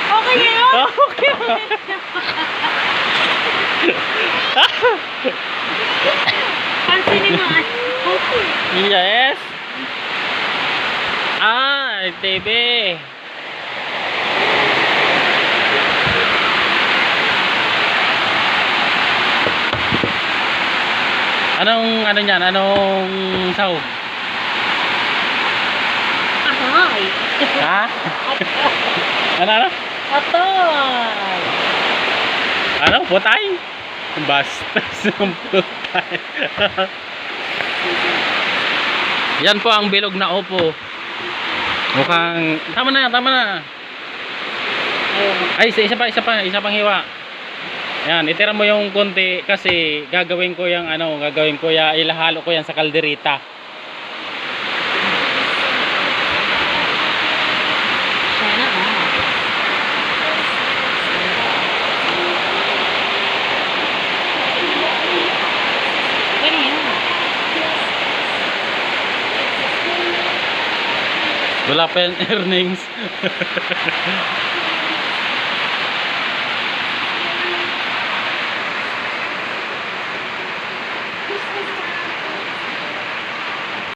Okay na yun? Okay. Pansinin mo. Yes. TV. Anong ano niyan? Anong sahog? Ahoy. Ha? Ano? Atoy. Ano? Putay? Basta ng putay. Yan po ang bilog na opo. Mukhang tama na. Ay, isa pang hiwa. Yan, itira mo yung konti kasi gagawin ko yung ilahalo ko yan sa kalderita. Sana Wala pa yung earnings.